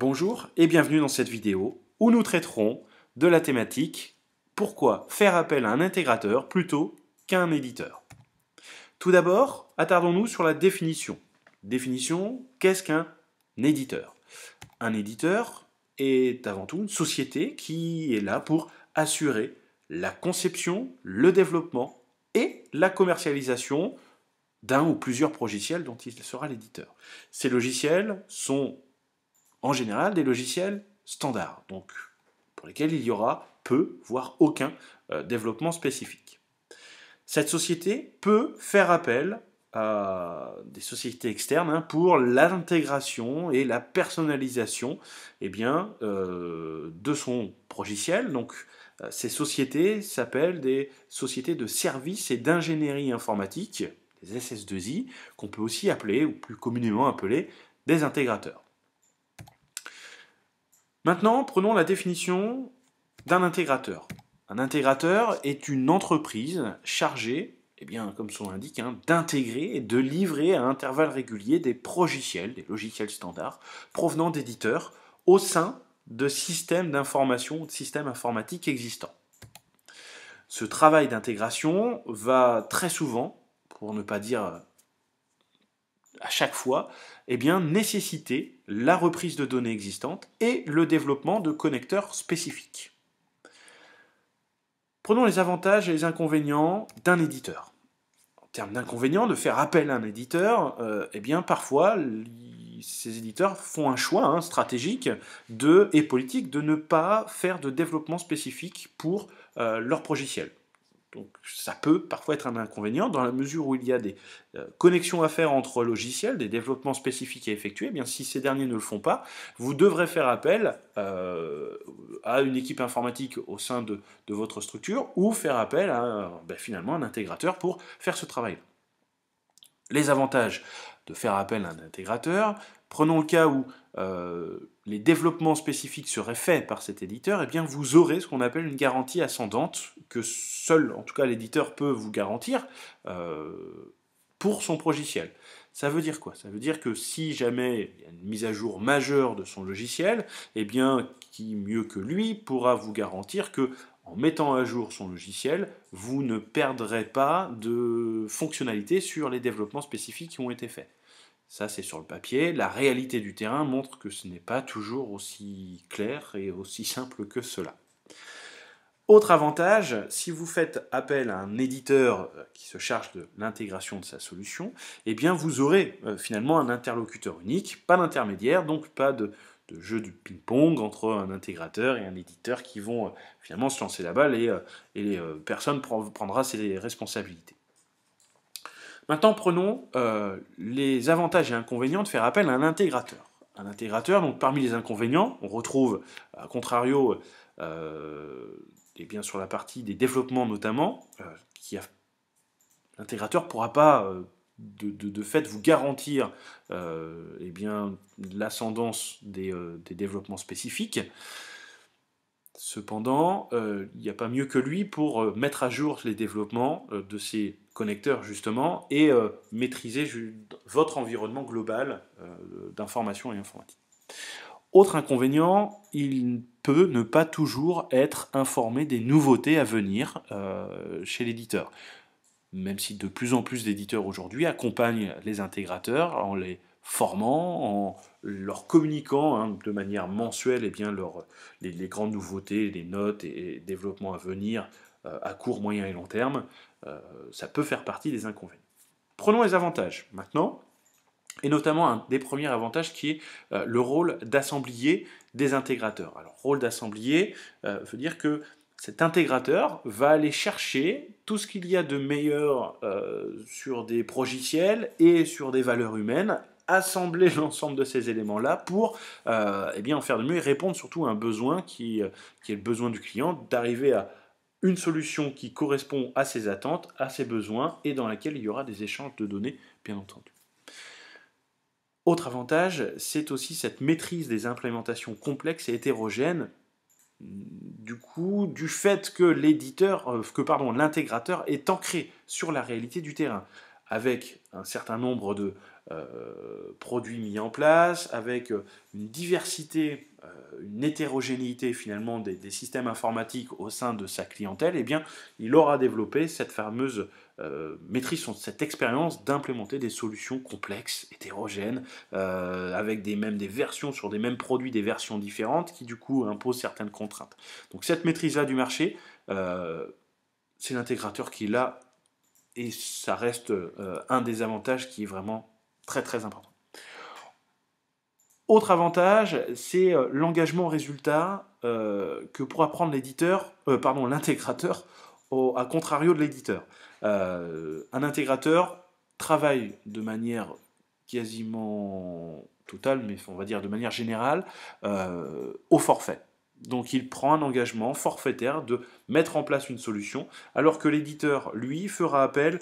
Bonjour et bienvenue dans cette vidéo où nous traiterons de la thématique pourquoi faire appel à un intégrateur plutôt qu'à un éditeur. Tout d'abord, attardons-nous sur la définition. Définition, qu'est-ce qu'un éditeur? Un éditeur est avant tout une société qui est là pour assurer la conception, le développement et la commercialisation d'un ou plusieurs logiciels dont il sera l'éditeur. Ces logiciels sont en général des logiciels standards, donc pour lesquels il y aura peu, voire aucun développement spécifique. Cette société peut faire appel à des sociétés externes pour l'intégration et la personnalisation de son logiciel. Donc, ces sociétés s'appellent des sociétés de services et d'ingénierie informatique, des SS2I, qu'on peut aussi appeler, ou plus communément appeler, des intégrateurs. Maintenant, prenons la définition d'un intégrateur. Un intégrateur est une entreprise chargée, comme son nom l'indique, d'intégrer et de livrer à intervalles réguliers des logiciels standards, provenant d'éditeurs au sein de systèmes d'information ou de systèmes informatiques existants. Ce travail d'intégration va très souvent, pour ne pas dire à chaque fois, nécessiter la reprise de données existantes et le développement de connecteurs spécifiques. Prenons les avantages et les inconvénients d'un éditeur. En termes d'inconvénients, de faire appel à un éditeur, parfois, ces éditeurs font un choix stratégique et politique de ne pas faire de développement spécifique pour leur logiciel. Donc ça peut parfois être un inconvénient dans la mesure où il y a des connexions à faire entre logiciels, des développements spécifiques à effectuer. Si ces derniers ne le font pas, vous devrez faire appel à une équipe informatique au sein de votre structure ou faire appel à finalement un intégrateur pour faire ce travail. Les avantages de faire appel à un intégrateur, prenons le cas où les développements spécifiques seraient faits par cet éditeur, vous aurez ce qu'on appelle une garantie ascendante que seul, en tout cas l'éditeur peut vous garantir pour son logiciel. Ça veut dire quoi? Ça veut dire que si jamais il y a une mise à jour majeure de son logiciel, qui mieux que lui pourra vous garantir que en mettant à jour son logiciel, vous ne perdrez pas de fonctionnalités sur les développements spécifiques qui ont été faits. Ça, c'est sur le papier. La réalité du terrain montre que ce n'est pas toujours aussi clair et aussi simple que cela. Autre avantage, si vous faites appel à un éditeur qui se charge de l'intégration de sa solution, vous aurez finalement un interlocuteur unique, pas d'intermédiaire, donc pas de jeu du ping-pong entre un intégrateur et un éditeur qui vont finalement se lancer la balle et personne prendra ses responsabilités. Maintenant, prenons les avantages et inconvénients de faire appel à un intégrateur. Un intégrateur, donc parmi les inconvénients, on retrouve, à contrario, sur la partie des développements notamment, l'intégrateur ne pourra pas de fait vous garantir l'ascendance des développements spécifiques. Cependant, il n'y a pas mieux que lui pour mettre à jour les développements de ces connecteurs justement et maîtriser votre environnement global d'information et informatique. Autre inconvénient, il peut ne pas toujours être informé des nouveautés à venir chez l'éditeur. Même si de plus en plus d'éditeurs aujourd'hui accompagnent les intégrateurs en les formant, en leur communiquant de manière mensuelle les grandes nouveautés, les notes et développements à venir à court, moyen et long terme, ça peut faire partie des inconvénients. Prenons les avantages maintenant, et notamment un des premiers avantages qui est le rôle d'assemblier des intégrateurs. Alors, rôle d'assemblier veut dire que cet intégrateur va aller chercher tout ce qu'il y a de meilleur sur des logiciels et sur des valeurs humaines, assembler l'ensemble de ces éléments-là pour en faire de mieux et répondre surtout à un besoin qui est le besoin du client, d'arriver à une solution qui correspond à ses attentes, à ses besoins et dans laquelle il y aura des échanges de données, bien entendu. Autre avantage, c'est aussi cette maîtrise des implémentations complexes et hétérogènes du fait que l'intégrateur est ancré sur la réalité du terrain, avec un certain nombre de produits mis en place, avec une diversité, une hétérogénéité finalement des systèmes informatiques au sein de sa clientèle, eh bien, il aura développé cette fameuse maîtrise, cette expérience d'implémenter des solutions complexes, hétérogènes, avec même des versions sur des mêmes produits, des versions différentes, qui du coup imposent certaines contraintes. Donc cette maîtrise-là du marché, c'est l'intégrateur qui l'a, et ça reste un des avantages qui est vraiment très très important. Autre avantage, c'est l'engagement au résultat que pourra prendre l'intégrateur à contrario de l'éditeur. Un intégrateur travaille de manière quasiment totale, mais on va dire de manière générale, au forfait. Donc il prend un engagement forfaitaire de mettre en place une solution, alors que l'éditeur, lui, fera appel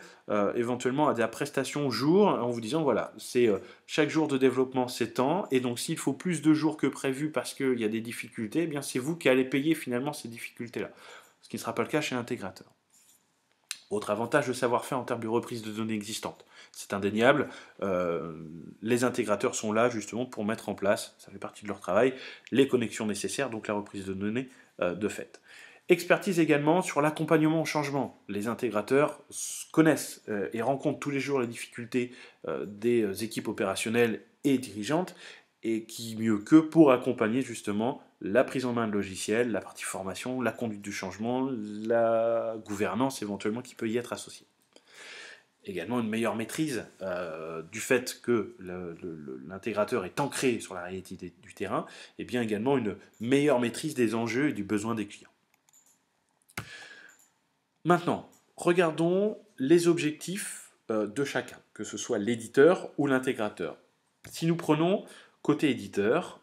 éventuellement à des prestations au jour, en vous disant, voilà, c'est chaque jour de développement c'est tant, et donc s'il faut plus de jours que prévu parce qu'il y a des difficultés, eh bien c'est vous qui allez payer finalement ces difficultés-là. Ce qui ne sera pas le cas chez l'intégrateur. Autre avantage, de savoir-faire en termes de reprise de données existantes. C'est indéniable. Les intégrateurs sont là justement pour mettre en place, ça fait partie de leur travail, les connexions nécessaires, donc la reprise de données de fait. Expertise également sur l'accompagnement au changement. Les intégrateurs connaissent et rencontrent tous les jours les difficultés des équipes opérationnelles et dirigeantes, et qui mieux qu'eux pour accompagner justement la prise en main de logiciels, la partie formation, la conduite du changement, la gouvernance éventuellement qui peut y être associée. Également une meilleure maîtrise du fait que l'intégrateur est ancré sur la réalité du terrain, et bien également une meilleure maîtrise des enjeux et du besoin des clients. Maintenant, regardons les objectifs de chacun, que ce soit l'éditeur ou l'intégrateur. Si nous prenons côté éditeur,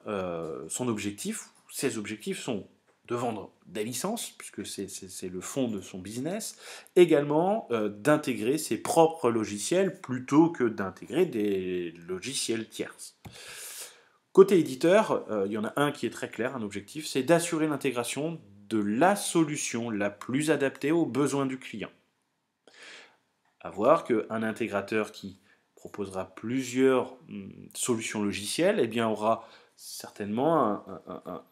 ses objectifs sont de vendre des licences, puisque c'est le fond de son business, également d'intégrer ses propres logiciels plutôt que d'intégrer des logiciels tierces. Côté éditeur, il y en a un qui est très clair, un objectif, c'est d'assurer l'intégration de la solution la plus adaptée aux besoins du client. À voir qu'un intégrateur qui proposera plusieurs solutions logicielles, eh bien aura certainement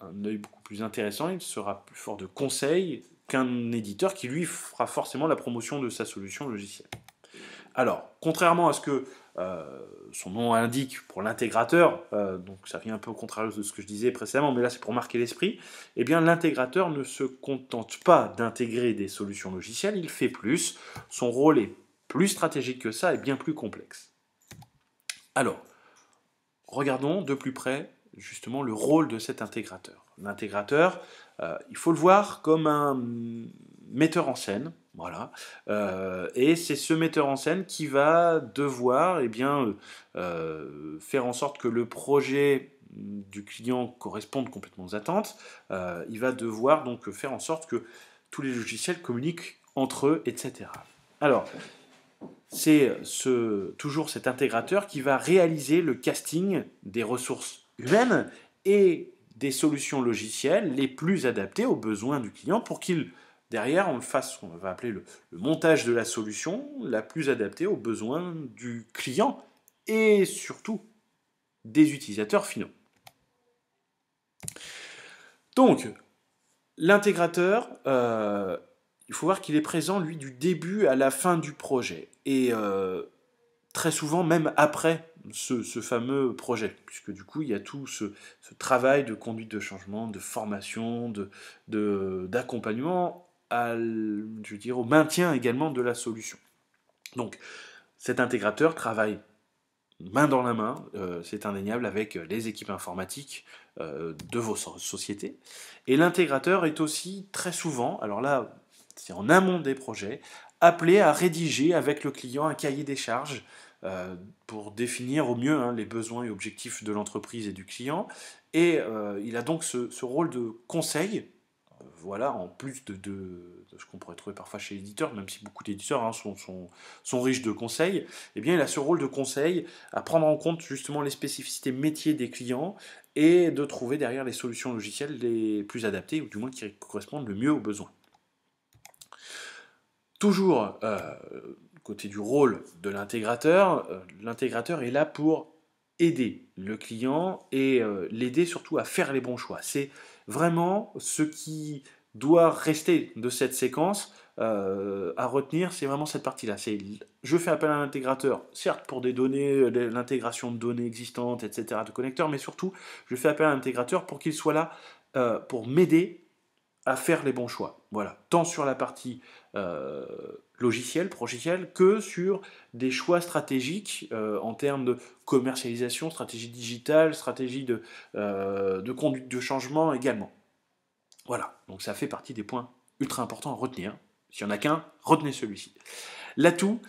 un œil beaucoup plus intéressant, il sera plus fort de conseil qu'un éditeur qui lui fera forcément la promotion de sa solution logicielle. Alors, contrairement à ce que son nom indique pour l'intégrateur, donc ça vient un peu au contraire de ce que je disais précédemment, mais là c'est pour marquer l'esprit, eh bien l'intégrateur ne se contente pas d'intégrer des solutions logicielles, il fait plus, son rôle est plus stratégique que ça et bien plus complexe. Alors, regardons de plus près justement le rôle de cet intégrateur. L'intégrateur, il faut le voir comme un metteur en scène, voilà, et c'est ce metteur en scène qui va devoir faire en sorte que le projet du client corresponde complètement aux attentes. Il va devoir donc faire en sorte que tous les logiciels communiquent entre eux, etc. Alors, c'est toujours cet intégrateur qui va réaliser le casting des ressources humaines et des solutions logicielles les plus adaptées aux besoins du client pour qu'il, derrière, on fasse ce qu'on va appeler le montage de la solution la plus adaptée aux besoins du client et surtout des utilisateurs finaux. Donc, l'intégrateur, il faut voir qu'il est présent, lui, du début à la fin du projet. Et très souvent, même après ce fameux projet. Puisque du coup, il y a tout ce travail de conduite de changement, de formation, d'accompagnement, au maintien également de la solution. Donc, cet intégrateur travaille main dans la main, c'est indéniable, avec les équipes informatiques de vos sociétés. Et l'intégrateur est aussi très souvent, alors là, c'est en amont des projets, appelé à rédiger avec le client un cahier des charges pour définir au mieux les besoins et objectifs de l'entreprise et du client. Et il a donc ce rôle de conseil, voilà, en plus de ce qu'on pourrait trouver parfois chez l'éditeur, même si beaucoup d'éditeurs sont riches de conseils, eh bien il a ce rôle de conseil à prendre en compte justement les spécificités métiers des clients et de trouver derrière les solutions logicielles les plus adaptées, ou du moins qui correspondent le mieux aux besoins. Toujours côté du rôle de l'intégrateur, l'intégrateur est là pour aider le client et l'aider surtout à faire les bons choix. C'est vraiment ce qui doit rester de cette séquence à retenir, c'est vraiment cette partie-là. C'est je fais appel à un intégrateur, certes pour des données, l'intégration de données existantes, etc., de connecteurs, mais surtout je fais appel à un intégrateur pour qu'il soit là pour m'aider à faire les bons choix. Voilà, tant sur la partie logiciel, progiciel, que sur des choix stratégiques en termes de commercialisation, stratégie digitale, stratégie de conduite de changement également. Voilà, donc ça fait partie des points ultra importants à retenir. S'il n'y en a qu'un, retenez celui-ci. L'atout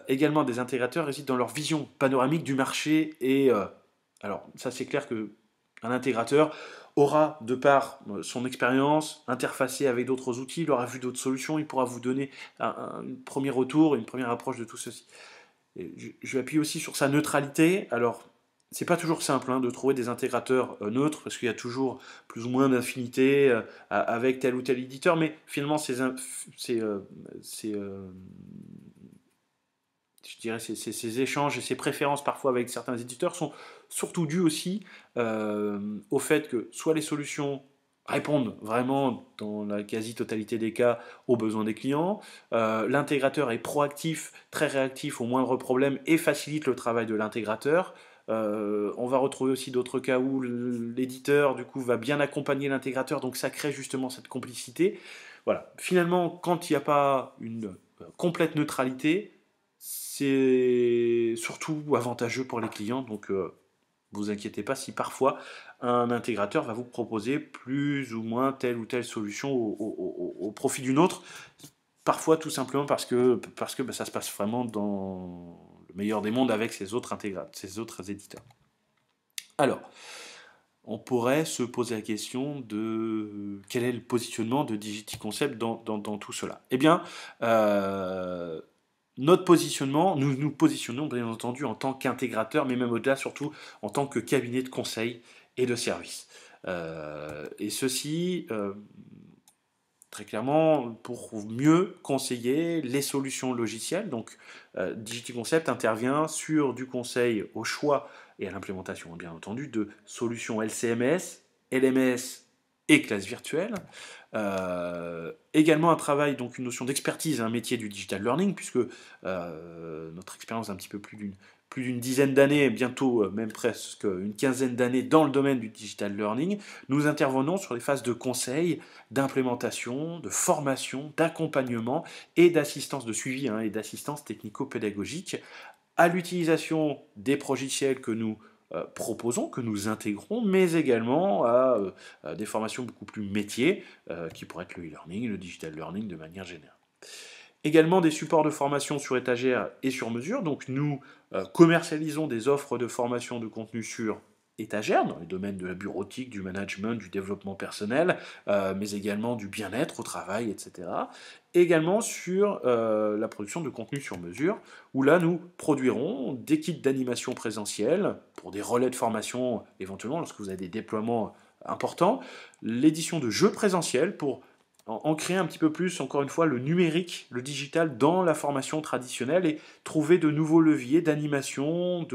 également des intégrateurs réside dans leur vision panoramique du marché et alors ça c'est clair que un intégrateur aura, de par son expérience, interfacé avec d'autres outils, il aura vu d'autres solutions, il pourra vous donner un premier retour, une première approche de tout ceci. Et je vais appuyer aussi sur sa neutralité. Alors, c'est pas toujours simple de trouver des intégrateurs neutres, parce qu'il y a toujours plus ou moins d'affinités avec tel ou tel éditeur, mais finalement, je dirais, ces échanges et ces préférences parfois avec certains éditeurs sont surtout dus aussi au fait que soit les solutions répondent vraiment dans la quasi-totalité des cas aux besoins des clients, l'intégrateur est proactif, très réactif aux moindres problèmes et facilite le travail de l'intégrateur. On va retrouver aussi d'autres cas où l'éditeur du coup va bien accompagner l'intégrateur, donc ça crée justement cette complicité. Voilà. Finalement, quand il n'y a pas une complète neutralité, c'est surtout avantageux pour les clients, donc vous inquiétez pas si parfois un intégrateur va vous proposer plus ou moins telle ou telle solution au profit d'une autre, parfois tout simplement parce que ça se passe vraiment dans le meilleur des mondes avec ces autres éditeurs. Alors, on pourrait se poser la question de quel est le positionnement de Digity Concept dans tout cela. Eh bien, notre positionnement, nous nous positionnons bien entendu en tant qu'intégrateur, mais même au-delà, surtout en tant que cabinet de conseil et de service. Et ceci, très clairement, pour mieux conseiller les solutions logicielles. Donc, Digity Concept intervient sur du conseil au choix et à l'implémentation, bien entendu, de solutions LCMS, LMS et classes virtuelles. Également un travail, donc une notion d'expertise, un métier du digital learning, puisque notre expérience d'un petit peu plus d'une dizaine d'années, bientôt même presque une quinzaine d'années dans le domaine du digital learning, nous intervenons sur les phases de conseil, d'implémentation, de formation, d'accompagnement et d'assistance de suivi et d'assistance technico-pédagogique à l'utilisation des logiciels que nous proposons, que nous intégrons, mais également à des formations beaucoup plus métiers, qui pourraient être le e-learning, le digital learning de manière générale. Également des supports de formation sur étagère et sur mesure, donc nous commercialisons des offres de formation de contenu sur étagère, dans les domaines de la bureautique, du management, du développement personnel, mais également du bien-être au travail, etc. Également sur la production de contenu sur mesure, où là nous produirons des kits d'animation présentielle pour des relais de formation, éventuellement lorsque vous avez des déploiements importants, l'édition de jeux présentiels pour en créer un petit peu plus, encore une fois, le numérique, le digital dans la formation traditionnelle et trouver de nouveaux leviers d'animation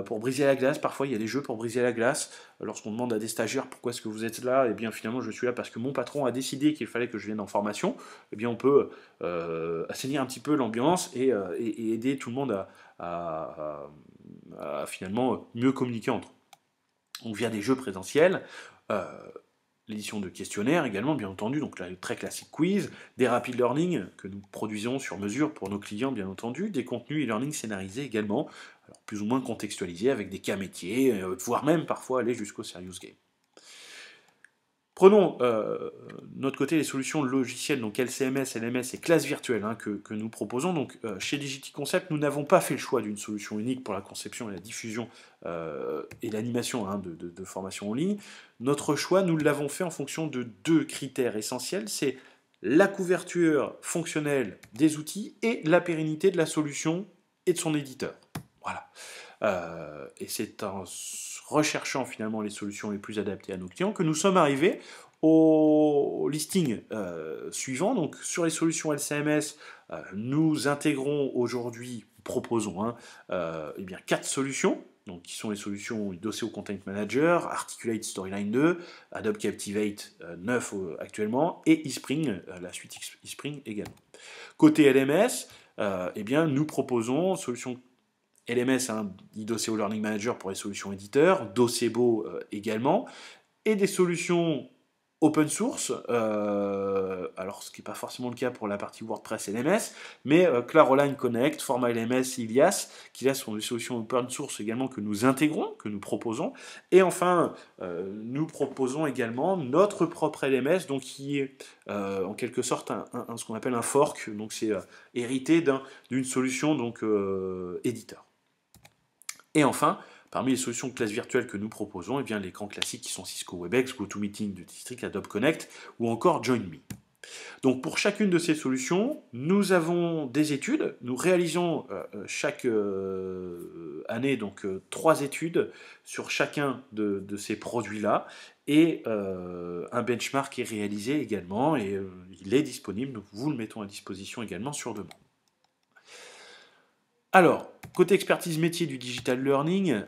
pour briser la glace. Parfois, il y a des jeux pour briser la glace. Lorsqu'on demande à des stagiaires pourquoi est-ce que vous êtes là, et bien finalement, je suis là parce que mon patron a décidé qu'il fallait que je vienne en formation. Eh bien, on peut assainir un petit peu l'ambiance et aider tout le monde à finalement mieux communiquer entre eux. Donc, via des jeux présentiels, l'édition de questionnaires également, bien entendu, donc là, le très classique quiz, des rapid learning que nous produisons sur mesure pour nos clients, bien entendu, des contenus e-learning scénarisés également, alors plus ou moins contextualisés avec des cas métiers, voire même parfois aller jusqu'au serious game. Prenons notre côté les solutions logicielles, donc LCMS, LMS et classes virtuelles que nous proposons. Donc, chez Digity Concept, nous n'avons pas fait le choix d'une solution unique pour la conception et la diffusion et l'animation de formation en ligne. Notre choix, nous l'avons fait en fonction de deux critères essentiels. C'est la couverture fonctionnelle des outils et la pérennité de la solution et de son éditeur. Voilà. Et c'est en recherchant finalement les solutions les plus adaptées à nos clients que nous sommes arrivés au listing suivant. Donc sur les solutions LCMS, nous intégrons aujourd'hui, proposons eh bien, 4 solutions. Donc, qui sont les solutions Doceo Content Manager, Articulate Storyline 2, Adobe Captivate 9 actuellement, et eSpring, la suite eSpring également. Côté LMS, eh bien, nous proposons solution LMS, Doceo Learning Manager pour les solutions éditeurs, Docebo également, et des solutions open source, alors ce qui n'est pas forcément le cas pour la partie WordPress LMS, mais Claroline Connect, Forma LMS, Ilias, qui là sont des solutions open source également que nous intégrons, que nous proposons, et enfin nous proposons également notre propre LMS, donc qui est en quelque sorte ce qu'on appelle un fork, donc c'est hérité d'une solution donc éditeur. Et enfin, parmi les solutions de classe virtuelle que nous proposons, eh bien, les grands classiques qui sont Cisco WebEx, GoToMeeting de District, Adobe Connect ou encore JoinMe. Donc pour chacune de ces solutions, nous avons des études. Nous réalisons chaque année donc 3 études sur chacun de ces produits-là. Et un benchmark est réalisé également et il est disponible. Nous vous le mettons à disposition également sur demande. Alors, côté expertise métier du digital learning,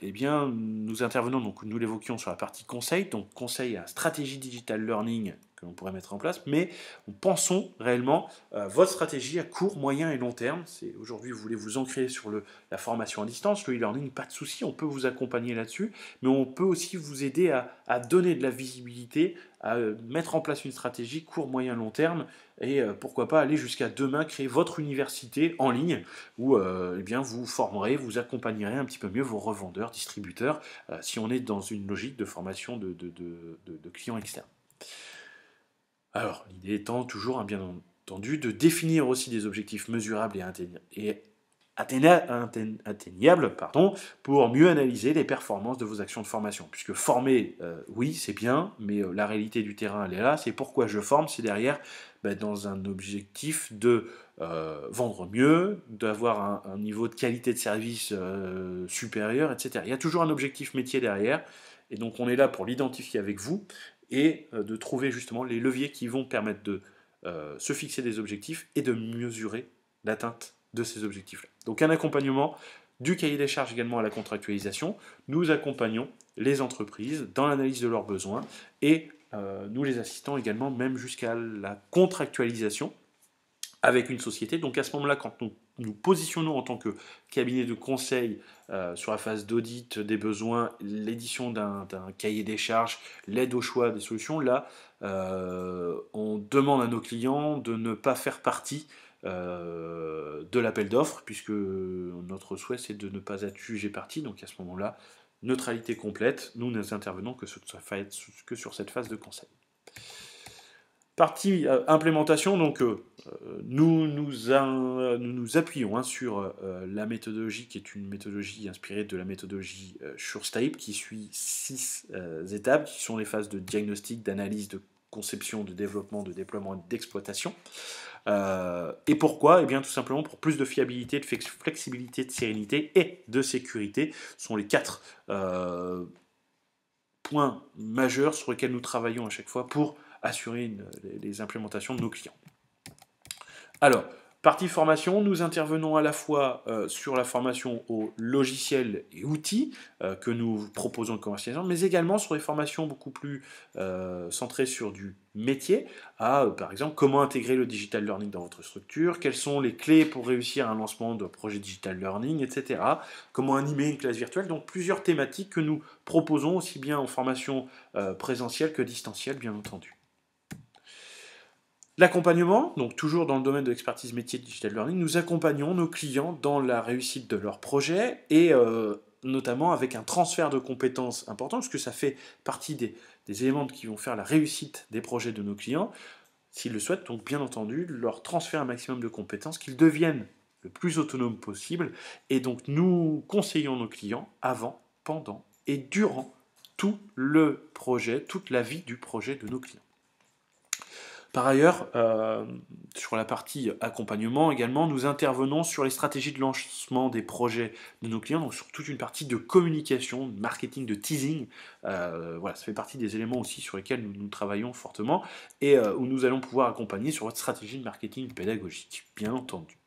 eh bien, nous intervenons, donc nous l'évoquions sur la partie conseil, donc conseil à stratégie digital learning que l'on pourrait mettre en place, mais nous pensons réellement votre stratégie à court, moyen et long terme. Aujourd'hui, vous voulez vous ancrer sur la formation à distance, le e-learning, pas de souci, on peut vous accompagner là-dessus, mais on peut aussi vous aider à donner de la visibilité, à mettre en place une stratégie court, moyen, long terme, et pourquoi pas aller jusqu'à demain créer votre université en ligne où eh bien, vous formerez, vous accompagnerez un petit peu mieux vos revendeurs, distributeurs, si on est dans une logique de formation de clients externes. Alors, l'idée étant toujours, bien entendu, de définir aussi des objectifs mesurables et atteignables pour mieux analyser les performances de vos actions de formation. Puisque former, oui, c'est bien, mais la réalité du terrain, elle est là. C'est pourquoi je forme, c'est derrière, dans un objectif de vendre mieux, d'avoir un niveau de qualité de service supérieur, etc. Il y a toujours un objectif métier derrière, et donc on est là pour l'identifier avec vous, et de trouver justement les leviers qui vont permettre de se fixer des objectifs et de mesurer l'atteinte de ces objectifs-là. Donc un accompagnement du cahier des charges également à la contractualisation. Nous accompagnons les entreprises dans l'analyse de leurs besoins et nous les assistons également même jusqu'à la contractualisation avec une société. Donc à ce moment-là, quand nous positionnons en tant que cabinet de conseil sur la phase d'audit des besoins, l'édition d'un cahier des charges, l'aide au choix des solutions, là, on demande à nos clients de ne pas faire partie de l'appel d'offres, puisque notre souhait c'est de ne pas être jugé partie. Donc à ce moment-là, neutralité complète, nous intervenons que sur cette phase de conseil. Partie implémentation, donc nous nous appuyons sur la méthodologie qui est une méthodologie inspirée de la méthodologie SureStape qui suit 6 étapes qui sont les phases de diagnostic, d'analyse, de conception, de développement, de déploiement et d'exploitation. Et pourquoi ? Eh bien tout simplement pour plus de fiabilité, de flexibilité, de sérénité et de sécurité. Ce sont les 4 points majeurs sur lesquels nous travaillons à chaque fois pour assurer les implémentations de nos clients. Alors, partie formation, nous intervenons à la fois sur la formation aux logiciels et outils que nous proposons de commercialisation, mais également sur les formations beaucoup plus centrées sur du métier, par exemple, comment intégrer le digital learning dans votre structure, quelles sont les clés pour réussir un lancement de projet digital learning, etc. Comment animer une classe virtuelle, donc plusieurs thématiques que nous proposons aussi bien en formation présentielle que distancielle, bien entendu. L'accompagnement, donc toujours dans le domaine de l'expertise métier de digital learning, nous accompagnons nos clients dans la réussite de leurs projets et notamment avec un transfert de compétences important, parce que ça fait partie des éléments qui vont faire la réussite des projets de nos clients, s'ils le souhaitent, donc bien entendu, leur transférer un maximum de compétences, qu'ils deviennent le plus autonomes possible, et donc nous conseillons nos clients avant, pendant et durant tout le projet, toute la vie du projet de nos clients. Par ailleurs, sur la partie accompagnement également, nous intervenons sur les stratégies de lancement des projets de nos clients, donc sur toute une partie de communication, de marketing, de teasing. Voilà, ça fait partie des éléments aussi sur lesquels nous travaillons fortement et où nous allons pouvoir accompagner sur votre stratégie de marketing pédagogique, bien entendu.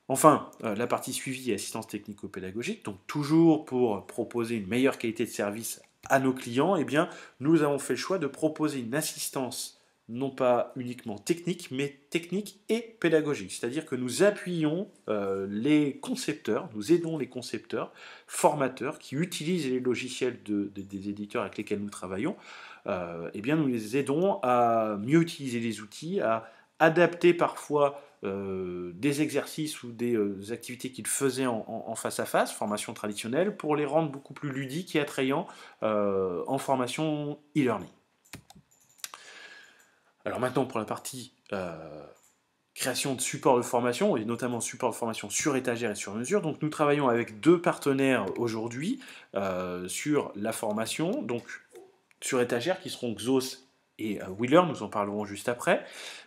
Enfin, la partie suivi et assistance technico-pédagogique, donc toujours pour proposer une meilleure qualité de service à nos clients, eh bien, nous avons fait le choix de proposer une assistance non pas uniquement technique, mais technique et pédagogique. C'est-à-dire que nous appuyons les concepteurs, nous aidons les concepteurs, formateurs qui utilisent les logiciels des éditeurs avec lesquels nous travaillons, eh bien, nous les aidons à mieux utiliser les outils, à adapter parfois des exercices ou des activités qu'ils faisaient en face à face, formation traditionnelle, pour les rendre beaucoup plus ludiques et attrayants en formation e-learning. Alors maintenant pour la partie création de support de formation, et notamment support de formation sur étagère et sur mesure. Donc nous travaillons avec 2 partenaires aujourd'hui sur la formation, donc sur étagère qui seront Xos et Wheeler, nous en parlerons juste après.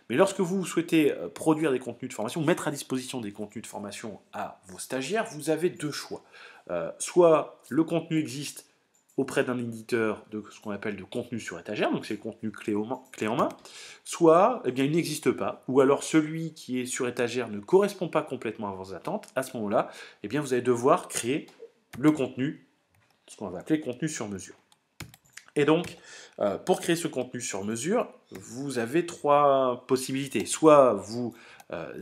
Mais lorsque vous souhaitez produire des contenus de formation, mettre à disposition des contenus de formation à vos stagiaires, vous avez 2 choix. Soit le contenu existe auprès d'un éditeur de ce qu'on appelle de contenu sur étagère, donc c'est le contenu clé en main, soit eh bien, il n'existe pas, ou alors celui qui est sur étagère ne correspond pas complètement à vos attentes. À ce moment-là, eh bien, vous allez devoir créer le contenu, ce qu'on va appeler contenu sur mesure. Et donc, pour créer ce contenu sur mesure, vous avez 3 possibilités. Soit vous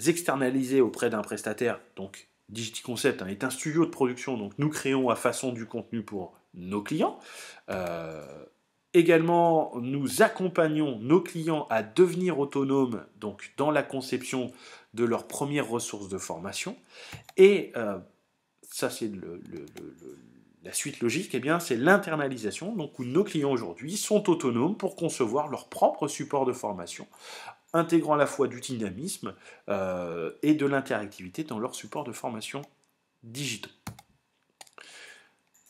externalisez auprès d'un prestataire, donc DigityConcept est un studio de production, donc nous créons à façon du contenu pour nos clients. Également, nous accompagnons nos clients à devenir autonomes donc dans la conception de leurs premières ressources de formation. Et ça, c'est la suite logique, eh bien, c'est l'internalisation, donc où nos clients aujourd'hui sont autonomes pour concevoir leur propre support de formation, intégrant à la fois du dynamisme et de l'interactivité dans leur support de formation digitaux.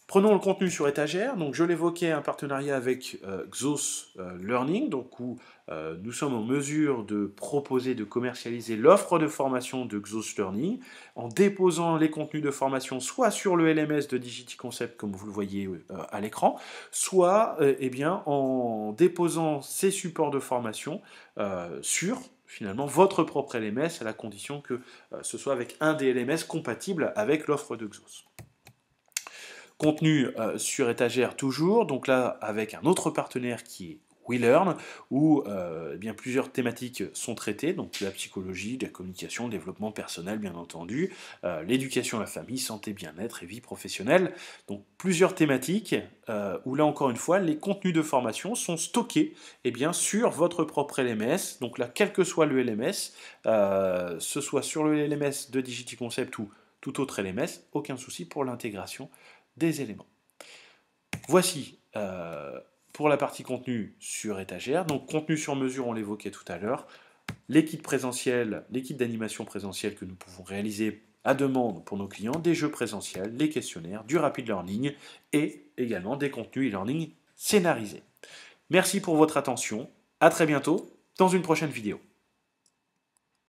Prenons le contenu sur étagère, donc je l'évoquais, un partenariat avec Xos Learning, donc où nous sommes en mesure de proposer, de commercialiser l'offre de formation de Xos Learning en déposant les contenus de formation soit sur le LMS de DigityConcept comme vous le voyez à l'écran, soit eh bien, en déposant ces supports de formation sur finalement votre propre LMS à la condition que ce soit avec un des LMS compatibles avec l'offre de Xos. Contenu sur étagère toujours, donc là avec un autre partenaire qui est WeLearn, où eh bien, plusieurs thématiques sont traitées, donc la psychologie, la communication, le développement personnel bien entendu, l'éducation à la famille, santé, bien-être et vie professionnelle, donc plusieurs thématiques où là encore une fois les contenus de formation sont stockés eh bien, sur votre propre LMS, donc là quel que soit le LMS, ce soit sur le LMS de DigityConcept ou tout autre LMS, aucun souci pour l'intégration des éléments. Voici pour la partie contenu sur étagère, donc contenu sur mesure, on l'évoquait tout à l'heure, l'équipe d'animation présentielle que nous pouvons réaliser à demande pour nos clients, des jeux présentiels, les questionnaires, du rapid learning et également des contenus e-learning scénarisés. Merci pour votre attention, à très bientôt dans une prochaine vidéo.